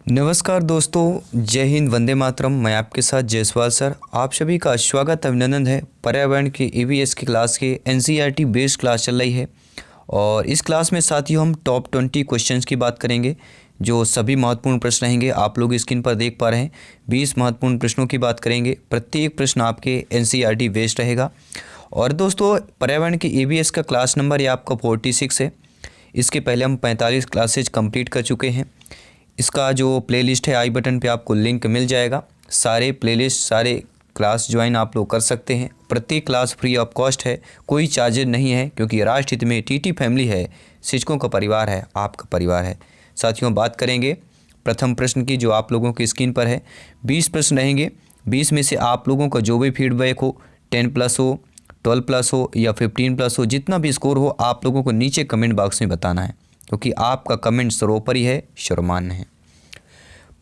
नमस्कार दोस्तों, जय हिंद, वंदे मातरम। मैं आपके साथ जयसवाल सर। आप सभी का स्वागत अभिनंदन है। पर्यावरण की ईवीएस की क्लास के एनसीईआरटी बेस्ड क्लास चल रही है और इस क्लास में साथियों हम टॉप 20 क्वेश्चंस की बात करेंगे। जो सभी महत्वपूर्ण प्रश्न रहेंगे, आप लोग स्क्रीन पर देख पा रहे हैं। 20 महत्वपूर्ण प्रश्नों की बात करेंगे। प्रत्येक प्रश्न आपके एनसीईआरटी बेस्ड रहेगा। और दोस्तों, पर्यावरण की ईवीएस का क्लास नंबर ये आपका 46 है। इसके पहले हम 45 क्लासेज कंप्लीट कर चुके हैं। इसका जो प्लेलिस्ट है आई बटन पे आपको लिंक मिल जाएगा। सारे प्लेलिस्ट, सारे क्लास ज्वाइन आप लोग कर सकते हैं। प्रत्येक क्लास फ्री ऑफ कॉस्ट है, कोई चार्जेज नहीं है, क्योंकि राष्ट्रहित में टीटी फैमिली है, शिक्षकों का परिवार है, आपका परिवार है। साथियों, बात करेंगे प्रथम प्रश्न की, जो आप लोगों की स्क्रीन पर है। 20 प्रश्न रहेंगे। 20 में से आप लोगों का जो भी फीडबैक हो, 10+ हो, 12+ हो या 15+ हो, जितना भी स्कोर हो, आप लोगों को नीचे कमेंट बॉक्स में बताना है, क्योंकि आपका कमेंट सर्वोपरि है, सर्वमान्य है।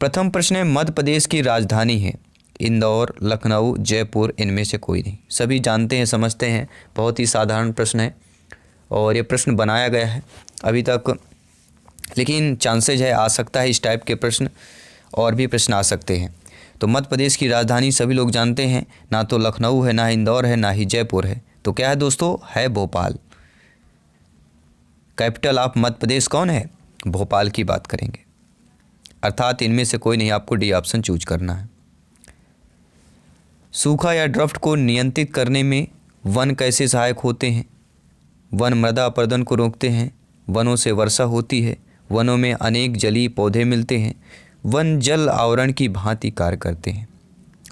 प्रथम प्रश्न है, मध्य प्रदेश की राजधानी है इंदौर, लखनऊ, जयपुर, इनमें से कोई नहीं। सभी जानते हैं, समझते हैं, बहुत ही साधारण प्रश्न है और ये प्रश्न बनाया गया है अभी तक, लेकिन चांसेज है आ सकता है इस टाइप के प्रश्न और भी प्रश्न आ सकते हैं। तो मध्य प्रदेश की राजधानी सभी लोग जानते हैं, ना तो लखनऊ है, ना इंदौर है, ना ही जयपुर है। तो क्या है दोस्तों? है भोपाल। कैपिटल ऑफ मध्य प्रदेश कौन है? भोपाल की बात करेंगे, अर्थात इनमें से कोई नहीं, आपको डी ऑप्शन चूज करना है। सूखा या ड्राफ्ट को नियंत्रित करने में वन कैसे सहायक होते हैं? वन मृदा अपरदन को रोकते हैं, वनों से वर्षा होती है, वनों में अनेक जलीय पौधे मिलते हैं, वन जल आवरण की भांति कार्य करते हैं।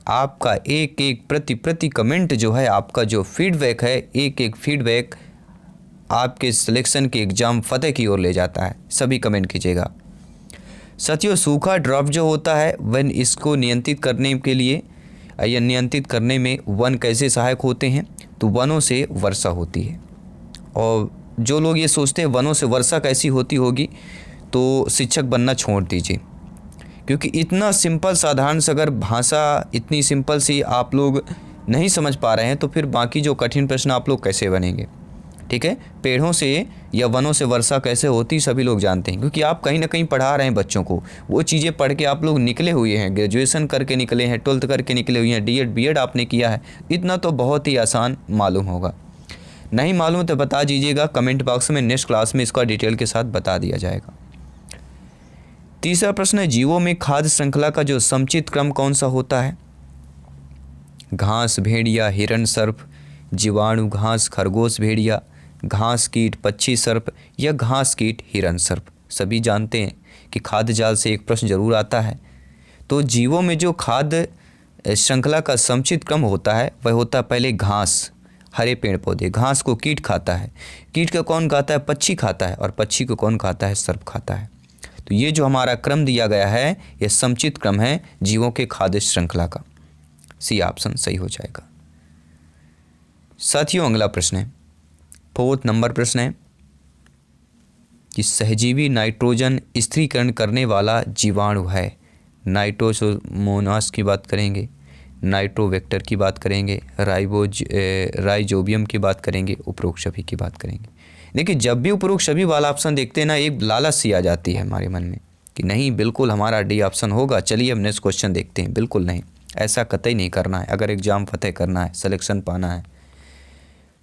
आपका एक एक प्रति कमेंट जो है, आपका जो फीडबैक है, एक एक फीडबैक आपके सिलेक्शन के एग्ज़ाम फतेह की ओर ले जाता है। सभी कमेंट कीजिएगा। साथियों, सूखा ड्राफ्ट जो होता है, वन इसको नियंत्रित करने के लिए या नियंत्रित करने में वन कैसे सहायक होते हैं? तो वनों से वर्षा होती है। और जो लोग ये सोचते हैं वनों से वर्षा कैसी होती होगी, तो शिक्षक बनना छोड़ दीजिए, क्योंकि इतना सिंपल साधारण सा अगर भाषा इतनी सिंपल सी आप लोग नहीं समझ पा रहे हैं, तो फिर बाकी जो कठिन प्रश्न आप लोग कैसे बनेंगे? ठीक है, पेड़ों से या वनों से वर्षा कैसे होती सभी लोग जानते हैं, क्योंकि आप कहीं ना कहीं पढ़ा रहे हैं बच्चों को। वो चीज़ें पढ़ के आप लोग निकले हुए हैं, ग्रेजुएशन करके निकले हैं, 12th करके निकले हुए हैं, डीएड बीएड आपने किया है। इतना तो बहुत ही आसान मालूम होगा। नहीं मालूम तो बता दीजिएगा कमेंट बॉक्स में, नेक्स्ट क्लास में इसका डिटेल के साथ बता दिया जाएगा। तीसरा प्रश्न है, जीवों में खाद्य श्रृंखला का जो समुचित क्रम कौन सा होता है? घास, भेड़िया, हिरण, सर्प, जीवाणु, घास, खरगोश, भेड़िया, घास कीट, पक्षी सर्प या घास कीट, हिरण सर्प। सभी जानते हैं कि खाद्य जाल से एक प्रश्न जरूर आता है। तो जीवों में जो खाद्य श्रृंखला का समुचित क्रम होता है, वह होता है पहले घास, हरे पेड़ पौधे। घास को कीट खाता है, कीट को कौन खाता है? पक्षी खाता है, और पक्षी को कौन खाता है? सर्प खाता है। तो ये जो हमारा क्रम दिया गया है, यह समुचित क्रम है जीवों के खाद्य श्रृंखला का। सी ऑप्शन सही हो जाएगा। साथियों, अगला प्रश्न है, 4th नंबर प्रश्न है कि सहजीवी नाइट्रोजन स्थिरीकरण करने वाला जीवाणु है। नाइट्रोसोमोनास की बात करेंगे, नाइट्रोवेक्टर की बात करेंगे, राइजोबियम की बात करेंगे, उपरोक्त सभी की बात करेंगे। देखिए, जब भी उपरोक्त सभी वाला ऑप्शन देखते हैं ना, एक लालच सी आ जाती है हमारे मन में कि नहीं, बिल्कुल हमारा डी ऑप्शन होगा। चलिए अब नेक्स्ट क्वेश्चन देखते हैं। बिल्कुल नहीं, ऐसा कतई नहीं करना है अगर एग्ज़ाम फतेह करना है, सिलेक्शन पाना है।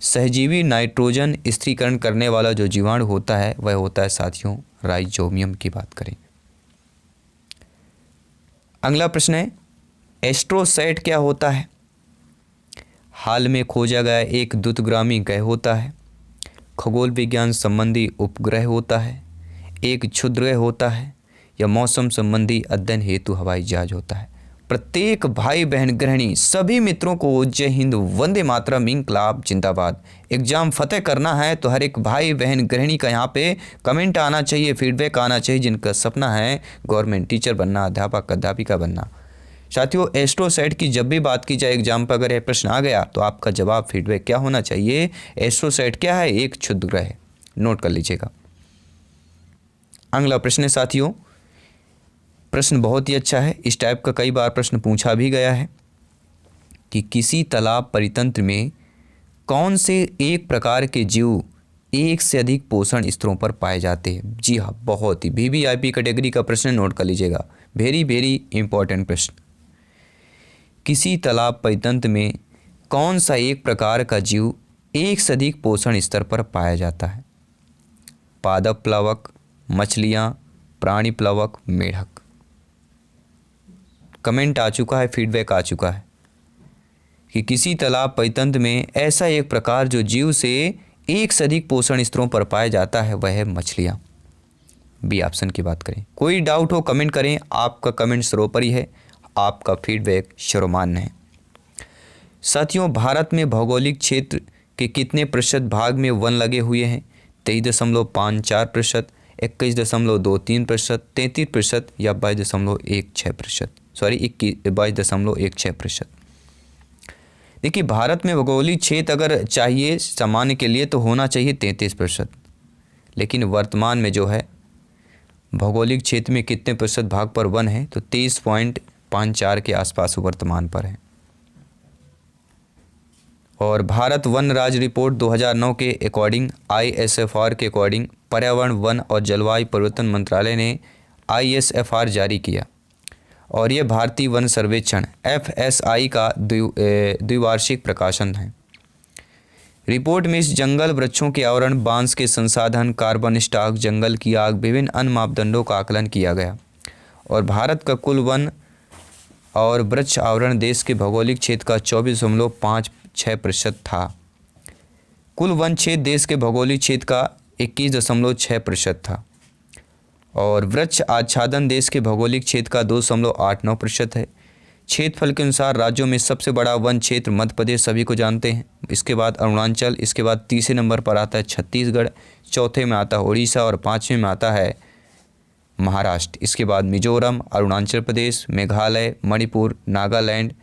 सहजीवी नाइट्रोजन स्थिरीकरण करने वाला जो जीवाणु होता है, वह होता है साथियों राइजोबियम की बात करें। अगला प्रश्न है, एस्ट्रोसैट क्या होता है? हाल में खोजा गया एक द्रुतगामी ग्रह होता है, खगोल विज्ञान संबंधी उपग्रह होता है, एक क्षुद्रग्रह होता है, या मौसम संबंधी अध्ययन हेतु हवाई जहाज होता है। प्रत्येक भाई बहन गृहिणी सभी मित्रों को जय हिंद, वंदे मातरम, इंकलाब जिंदाबाद। एग्जाम फतेह करना है तो हर एक भाई बहन गृहिणी का यहाँ पे कमेंट आना चाहिए, फीडबैक आना चाहिए, जिनका सपना है गवर्नमेंट टीचर बनना, अध्यापक अध्यापिका बनना। साथियों, एस्ट्रोसैट की जब भी बात की जाए एग्जाम पर, अगर यह प्रश्न आ गया तो आपका जवाब फीडबैक क्या होना चाहिए? एस्ट्रोसैट क्या है? एक क्षुद्रग्रह है। नोट कर लीजिएगा। अगला प्रश्न है साथियों, प्रश्न बहुत ही अच्छा है। इस टाइप का कई बार प्रश्न पूछा भी गया है कि किसी तालाब परितंत्र में कौन से एक प्रकार के जीव एक से अधिक पोषण स्तरों पर पाए जाते हैं। जी हाँ, बहुत ही वीवीआईपी कैटेगरी का प्रश्न नोट कर लीजिएगा, वेरी वेरी इंपॉर्टेंट प्रश्न। किसी तालाब परितंत्र में कौन सा एक प्रकार का जीव एक से अधिक पोषण स्तर पर पाया जाता है? पादप प्लवक, मछलियाँ, प्राणी प्लवक, मेढक। कमेंट आ चुका है, फीडबैक आ चुका है कि किसी तालाब परितंत्र में ऐसा एक प्रकार जो जीव से एक से अधिक पोषण स्तरों पर पाया जाता है वह है मछलियाँ। बी ऑप्शन की बात करें। कोई डाउट हो कमेंट करें, आपका कमेंट सर्वोपरि है, आपका फीडबैक सर्वमान्य है। साथियों, भारत में भौगोलिक क्षेत्र के कितने प्रतिशत भाग में वन लगे हुए हैं? 23.54%, 21.23%, 33% या 22.16%, सॉरी 22.16%। देखिए, भारत में भौगोलिक क्षेत्र अगर चाहिए सामान्य के लिए तो होना चाहिए 33%, लेकिन वर्तमान में जो है भौगोलिक क्षेत्र में कितने प्रतिशत भाग पर वन है तो 23.54 के आसपास वर्तमान पर है। और भारत वन राज्य रिपोर्ट 2009 के अकॉर्डिंग, ISFR के अकॉर्डिंग पर्यावरण, वन और जलवायु परिवर्तन मंत्रालय ने ISFR जारी किया और यह भारतीय वन सर्वेक्षण FSI का द्विवार्षिक प्रकाशन है। रिपोर्ट में इस जंगल वृक्षों के आवरण, बांस के संसाधन, कार्बन स्टॉक, जंगल की आग, विभिन्न अन्य मापदंडों का आकलन किया गया और भारत का कुल वन और वृक्ष आवरण देश के भौगोलिक क्षेत्र का 24.56% था। कुल वन क्षेत्र देश के भौगोलिक क्षेत्र का 21.6% था और वृक्ष आच्छादन देश के भौगोलिक क्षेत्र का 2.89% है। क्षेत्रफल के अनुसार राज्यों में सबसे बड़ा वन क्षेत्र मध्य प्रदेश सभी को जानते हैं, इसके बाद अरुणाचल, इसके बाद तीसरे नंबर पर आता है छत्तीसगढ़, चौथे में आता है उड़ीसा और पाँचवें में आता है महाराष्ट्र। इसके बाद मिजोरम, अरुणाचल प्रदेश, मेघालय, मणिपुर, नागालैंड,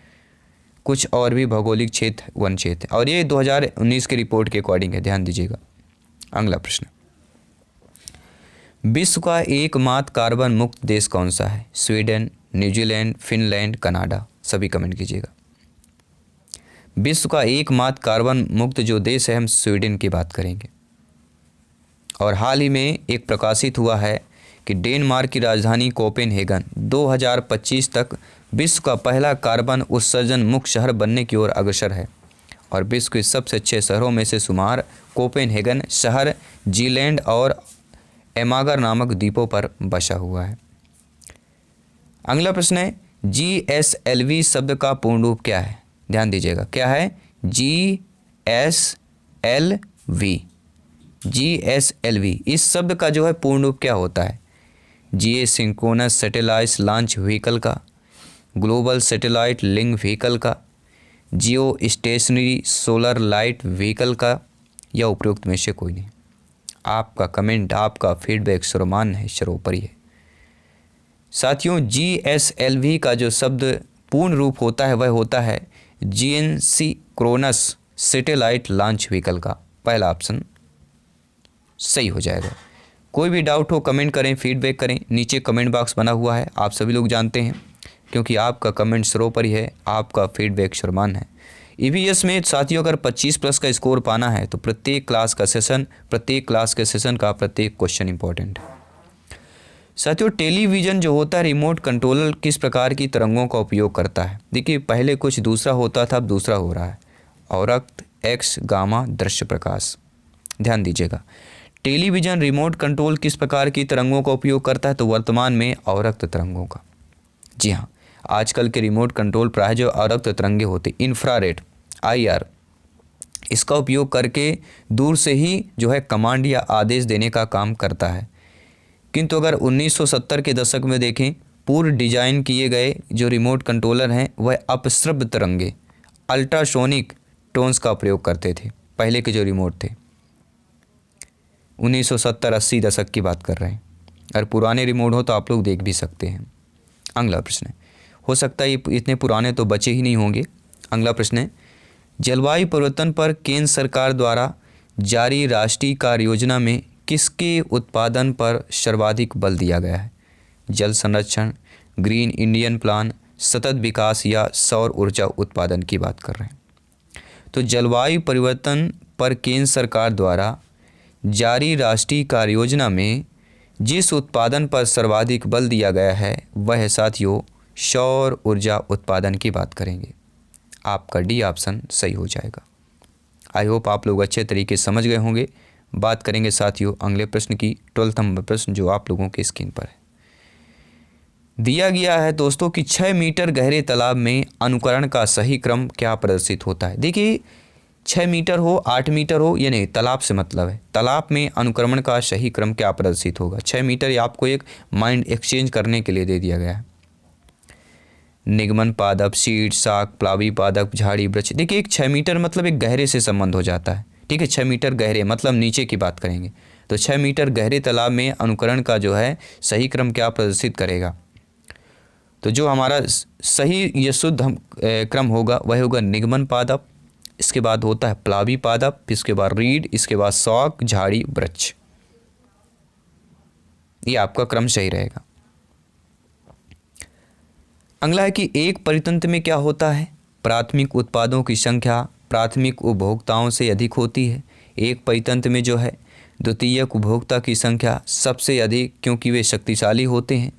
कुछ और भी भौगोलिक क्षेत्र वन क्षेत्र, और ये 2019 की रिपोर्ट के अकॉर्डिंग है, ध्यान दीजिएगा। अगला प्रश्न, विश्व का एकमात्र कार्बन मुक्त देश कौन सा है? Sweden, New Zealand, Finland, Canada. सभी कमेंट कीजिएगा। विश्व का एकमात्र कार्बन मुक्त जो देश है, हम स्वीडन की बात करेंगे। और हाल ही में एक प्रकाशित हुआ है कि डेनमार्क की राजधानी कोपेनहेगन 2025 तक विश्व का पहला कार्बन उत्सर्जन मुक्त शहर बनने की ओर अग्रसर है और विश्व के सबसे अच्छे शहरों में से शुमार कोपेनहेगन शहर जीलैंड और एमागर नामक द्वीपों पर बसा हुआ है। अगला प्रश्न है, GSLV शब्द का पूर्ण रूप क्या है? ध्यान दीजिएगा, क्या है GSLV? GSLV इस शब्द का जो है पूर्ण रूप क्या होता है? जियोसिंक्रोनस सैटेलाइट लॉन्च व्हीकल का, ग्लोबल सैटेलाइट लिंक व्हीकल का, जियो स्टेशनरी सोलर लाइट व्हीकल का, या उपयुक्त में से कोई नहीं। आपका कमेंट, आपका फीडबैक सर्वमान्य है, सर्वोपरि है। साथियों, GSLV का जो शब्द पूर्ण रूप होता है वह होता है जियोसिंक्रोनस सैटेलाइट लॉन्च व्हीकल का। पहला ऑप्शन सही हो जाएगा। कोई भी डाउट हो कमेंट करें, फीडबैक करें, नीचे कमेंट बॉक्स बना हुआ है, आप सभी लोग जानते हैं, क्योंकि आपका कमेंट सर्वोपरि है, आपका फीडबैक सर्वमान्य है। EVS में साथियों अगर 25+ का स्कोर पाना है तो प्रत्येक क्लास के सेशन का प्रत्येक क्वेश्चन इंपॉर्टेंट है। साथियों, टेलीविज़न जो होता है रिमोट कंट्रोलर किस प्रकार की तरंगों का उपयोग करता है? देखिए, पहले कुछ दूसरा होता था, अब दूसरा हो रहा है। औरक्त, एक्स, गामा, दृश्य प्रकाश। ध्यान दीजिएगा, टेलीविज़न रिमोट कंट्रोल किस प्रकार की तरंगों का उपयोग करता है तो वर्तमान में अवरक्त तरंगों का। जी हाँ, आजकल के रिमोट कंट्रोल प्राय जो अवरक्त तरंगे होते, इंफ्रारेड IR, इसका उपयोग करके दूर से ही जो है कमांड या आदेश देने का काम करता है। किंतु अगर 1970 के दशक में देखें, पूर्व डिजाइन किए गए जो रिमोट कंट्रोलर हैं वह अपश्रव्य तरंगे, अल्ट्रासोनिक टोन्स का प्रयोग करते थे। पहले के जो रिमोट थे 1970-80 दशक की बात कर रहे हैं। अगर पुराने रिमोट हो तो आप लोग देख भी सकते हैं। अगला प्रश्न है, हो सकता है ये इतने पुराने तो बचे ही नहीं होंगे। अगला प्रश्न है, जलवायु परिवर्तन पर केंद्र सरकार द्वारा जारी राष्ट्रीय कार्य योजना में किसके उत्पादन पर सर्वाधिक बल दिया गया है? जल संरक्षण, ग्रीन इंडियन प्लान, सतत विकास या सौर ऊर्जा उत्पादन की बात कर रहे हैं। तो जलवायु परिवर्तन पर केंद्र सरकार द्वारा जारी राष्ट्रीय कार्य योजना में जिस उत्पादन पर सर्वाधिक बल दिया गया है वह है साथियों सौर ऊर्जा उत्पादन की बात करेंगे। आपका डी ऑप्शन सही हो जाएगा। आई होप आप लोग अच्छे तरीके से समझ गए होंगे। बात करेंगे साथियों अगले प्रश्न की, 12 नंबर प्रश्न जो आप लोगों के स्क्रीन पर है। दिया गया है दोस्तों कि 6 मीटर गहरे तालाब में अनुकरण का सही क्रम क्या प्रदर्शित होता है। देखिए 6 मीटर हो 8 मीटर हो ये नहीं, तालाब से मतलब है तालाब में अनुक्रमण का सही क्रम क्या प्रदर्शित होगा। 6 मीटर ये आपको एक माइंड एक्सचेंज करने के लिए दे दिया गया है। निगमन पादप, सीड, शाक, प्लावी पादप, झाड़ी, वृक्ष। देखिए एक 6 मीटर मतलब एक गहरे से संबंध हो जाता है। ठीक है, 6 मीटर गहरे मतलब नीचे की बात करेंगे तो 6 मीटर गहरे तालाब में अनुकरण का जो है सही क्रम क्या प्रदर्शित करेगा। तो जो हमारा सही ये शुद्ध क्रम होगा वह होगा निगमन पादप, इसके बाद होता है प्लावी पादप, फिर इसके बाद रीड, इसके बाद शौक, झाड़ी, वृक्ष। ये आपका क्रम सही रहेगा। अगला है कि एक परितंत्र में क्या होता है, प्राथमिक उत्पादों की संख्या प्राथमिक उपभोक्ताओं से अधिक होती है। एक परितंत्र में जो है द्वितीयक उपभोक्ता की संख्या सबसे अधिक क्योंकि वे शक्तिशाली होते हैं।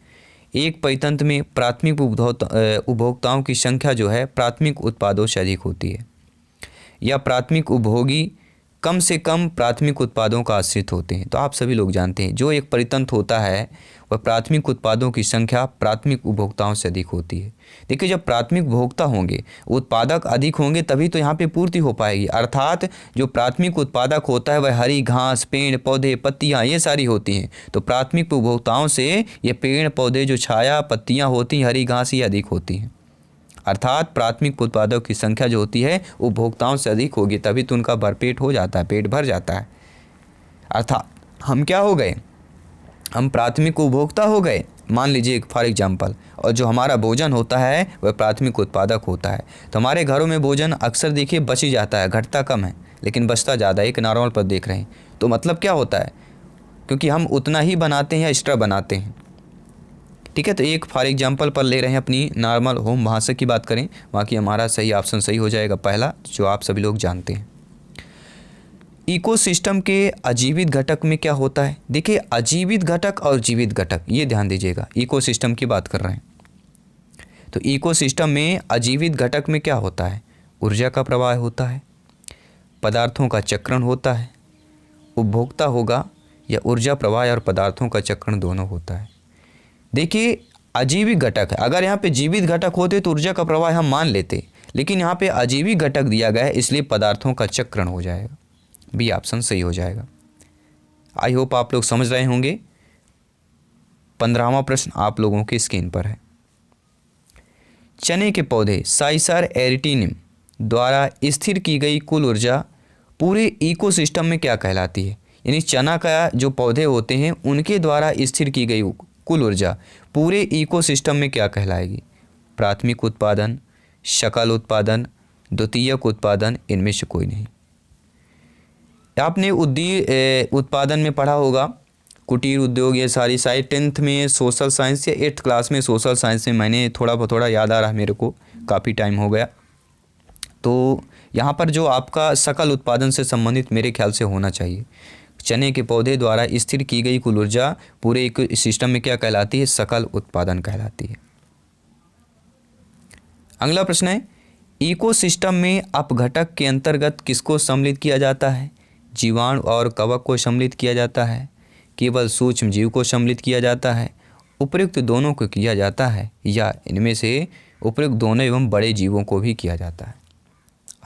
एक परितंत्र में प्राथमिक उपभोक्ताओं की संख्या जो है प्राथमिक उत्पादों से अधिक होती है, या प्राथमिक उपभोगी कम से कम प्राथमिक उत्पादों का आश्रित होते हैं। तो आप सभी लोग जानते हैं जो एक परितंत्र होता है वह प्राथमिक उत्पादों की संख्या प्राथमिक उपभोक्ताओं से अधिक होती है। देखिए जब प्राथमिक उपभोक्ता होंगे, उत्पादक अधिक होंगे तभी तो यहाँ पे पूर्ति हो पाएगी। अर्थात जो प्राथमिक उत्पादक होता है वह हरी घास, पेड़ पौधे, पत्तियाँ ये सारी होती हैं। तो प्राथमिक उपभोक्ताओं से ये पेड़ पौधे जो छाया पत्तियाँ होती हैं, हरी घास ये अधिक होती हैं। अर्थात प्राथमिक उत्पादों की संख्या जो होती है उपभोक्ताओं से अधिक होगी तभी तो उनका भरपेट हो जाता है, पेट भर जाता है। अर्थात हम क्या हो गए, हम प्राथमिक उपभोक्ता हो गए मान लीजिए फॉर एग्जांपल, और जो हमारा भोजन होता है वह प्राथमिक उत्पादक होता है। तो हमारे घरों में भोजन अक्सर देखिए बच ही जाता है, घटता कम है लेकिन बचता ज़्यादा है। एक नॉर्मल पर देख रहे हैं तो मतलब क्या होता है, क्योंकि हम उतना ही बनाते हैं या एक्स्ट्रा बनाते हैं। ठीक है, तो एक फॉर एग्जांपल पर ले रहे हैं अपनी नॉर्मल होम, वहाँ से की बात करें, वहाँ की हमारा सही ऑप्शन सही हो जाएगा पहला जो आप सभी लोग जानते हैं। इकोसिस्टम के अजीवित घटक में क्या होता है। देखिए अजीवित घटक और जीवित घटक ये ध्यान दीजिएगा, इकोसिस्टम की बात कर रहे हैं। तो इकोसिस्टम में अजीवित घटक में क्या होता है, ऊर्जा का प्रवाह होता है, पदार्थों का चक्रण होता है, उपभोक्ता होगा या ऊर्जा प्रवाह और पदार्थों का चक्रण दोनों होता है। देखिए अजीवित घटक है, अगर यहाँ पे जीवित घटक होते तो ऊर्जा का प्रवाह हम मान लेते, लेकिन यहाँ पे अजीवित घटक दिया गया है इसलिए पदार्थों का चक्रण हो जाएगा। बी ऑप्शन सही हो जाएगा। आई होप आप लोग समझ रहे होंगे। 15वां प्रश्न आप लोगों के स्क्रीन पर है। चने के पौधे साइसर एरिटिनिम द्वारा स्थिर की गई कुल ऊर्जा पूरे इकोसिस्टम में क्या कहलाती है। यानी चना का जो पौधे होते हैं उनके द्वारा स्थिर की गई कुल ऊर्जा पूरे इकोसिस्टम में क्या कहलाएगी। प्राथमिक उत्पादन, सकल उत्पादन, द्वितीयक उत्पादन, इनमें से कोई नहीं। आपने उत्पादन में पढ़ा होगा, कुटीर उद्योग, ये सारी साइड 10th में सोशल साइंस या 8th क्लास में सोशल साइंस में मैंने थोड़ा याद आ रहा है मेरे को, काफ़ी टाइम हो गया। तो यहाँ पर जो आपका सकल उत्पादन से संबंधित मेरे ख्याल से होना चाहिए। चने के पौधे द्वारा स्थिर की गई कुल ऊर्जा पूरे इको सिस्टम में क्या कहलाती है, सकल उत्पादन कहलाती है। अगला प्रश्न है, इकोसिस्टम में अपघटक के अंतर्गत किसको सम्मिलित किया जाता है। जीवाणु और कवक को सम्मिलित किया जाता है, केवल सूक्ष्म जीव को सम्मिलित किया जाता है, उपयुक्त दोनों को किया जाता है, या इनमें से उपयुक्त दोनों एवं बड़े जीवों को भी किया जाता है।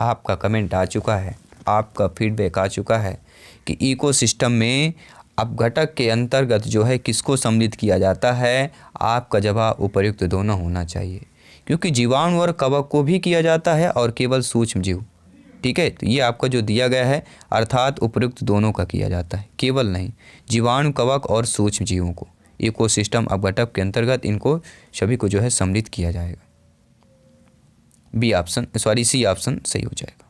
आपका कमेंट आ चुका है, आपका फीडबैक आ चुका है कि इकोसिस्टम में अपघटक के अंतर्गत जो है किसको सम्मिलित किया जाता है। आपका जवाब उपयुक्त दोनों होना चाहिए, क्योंकि जीवाणु और कवक को भी किया जाता है और केवल सूक्ष्म जीव। ठीक है, तो ये आपका जो दिया गया है अर्थात उपयुक्त दोनों का किया जाता है, केवल नहीं, जीवाणु, कवक और सूक्ष्म जीवों को इकोसिस्टम अपघटक के अंतर्गत इनको सभी को जो है सम्मिलित किया जाएगा। सी ऑप्शन सही हो जाएगा।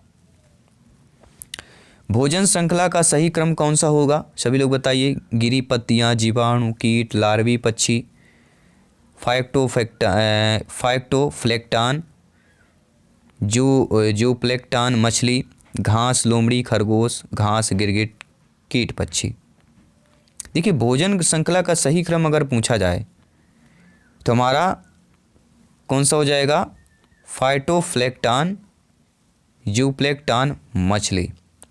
भोजन श्रृंखला का सही क्रम कौन सा होगा, सभी लोग बताइए। गिरी पत्तियाँ, जीवाणु, कीट, लार्वी, पक्षी, फाइटोप्लैंक्टन, जूप्लैंक्टन, मछली, घास, लोमड़ी, खरगोश, घास, गिरगिट, कीट पक्षी। देखिए भोजन श्रृंखला का सही क्रम अगर पूछा जाए तो हमारा कौन सा हो जाएगा, फाइटोप्लैंक्टन, यूप्लैंक्टन, मछली,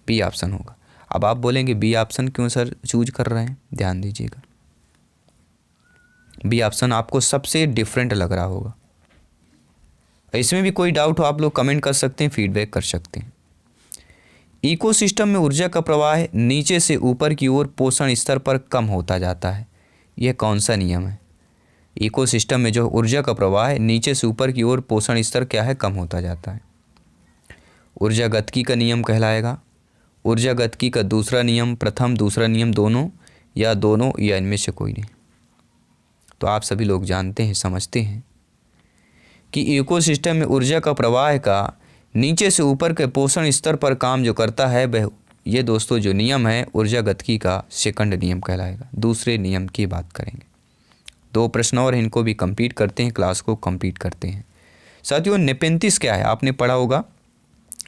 बी ऑप्शन होगा। अब आप बोलेंगे बी ऑप्शन क्यों सर चूज कर रहे हैं, ध्यान दीजिएगा, बी ऑप्शन आपको सबसे डिफरेंट लग रहा होगा। इसमें भी कोई डाउट हो आप लोग कमेंट कर सकते हैं, फीडबैक कर सकते हैं। इकोसिस्टम में ऊर्जा का प्रवाह नीचे से ऊपर की ओर पोषण स्तर पर कम होता जाता है, यह कौन सा नियम है? इकोसिस्टम में जो ऊर्जा का प्रवाह है नीचे से ऊपर की ओर पोषण स्तर क्या है, कम होता जाता है। ऊर्जा गतिकी का नियम कहलाएगा, ऊर्जा गतिकी का दूसरा नियम, प्रथम दूसरा नियम, दोनों या इनमें से कोई नहीं। तो आप सभी लोग जानते हैं, समझते हैं कि इकोसिस्टम में ऊर्जा का प्रवाह का नीचे से ऊपर के पोषण स्तर पर काम जो करता है वह, ये दोस्तों जो नियम है ऊर्जा गतिकी का सेकंड नियम कहलाएगा। दूसरे नियम की बात करेंगे। 2 प्रश्न और इनको भी कंप्लीट करते हैं, क्लास को कंप्लीट करते हैं। साथियों नेपेंथिस क्या है, आपने पढ़ा होगा,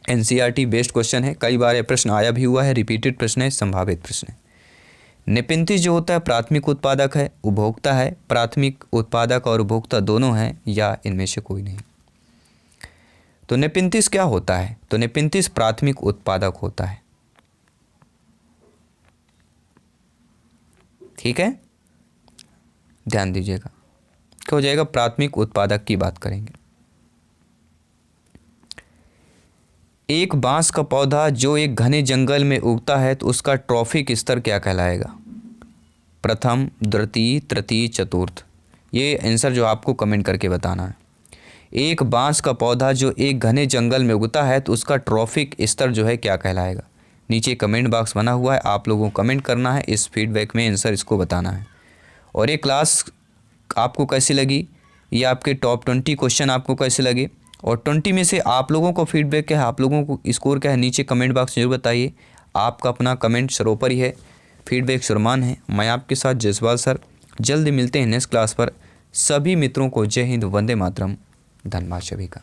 एनसीईआरटी बेस्ड क्वेश्चन है, कई बार यह प्रश्न आया भी हुआ है, रिपीटेड प्रश्न है, संभावित प्रश्न है। नेपेंथिस जो होता है प्राथमिक उत्पादक है, उपभोक्ता है, प्राथमिक उत्पादक और उपभोक्ता दोनों हैं या इनमें से कोई नहीं। तो नेपेंथिस क्या होता है, तो नेपेंथिस प्राथमिक उत्पादक होता है, ठीक है, ध्यान दीजिएगा। क्या हो जाएगा, प्राथमिक उत्पादक की बात करेंगे। एक बांस का पौधा जो एक घने जंगल में उगता है तो उसका ट्रॉफिक स्तर क्या कहलाएगा, प्रथम, द्वितीय, तृतीय, चतुर्थ। ये आंसर जो आपको कमेंट करके बताना है। एक बांस का पौधा जो एक घने जंगल में उगता है तो उसका ट्रॉफिक स्तर जो है क्या कहलाएगा। नीचे कमेंट बॉक्स बना हुआ है, आप लोगों को कमेंट करना है, इस फीडबैक में आंसर इसको बताना है। और ये क्लास आपको कैसी लगी, ये आपके टॉप 20 क्वेश्चन आपको कैसे लगे, और 20 में से आप लोगों को फीडबैक क्या है, आप लोगों को स्कोर क्या है, नीचे कमेंट बॉक्स जरूर बताइए। आपका अपना कमेंट सरोपर ही है, फीडबैक सुरमान है। मैं आपके साथ जसवाल सर, जल्द मिलते हैं नेक्स्ट क्लास पर। सभी मित्रों को जय हिंद, वंदे मातरम, धन्यवाद सभी का।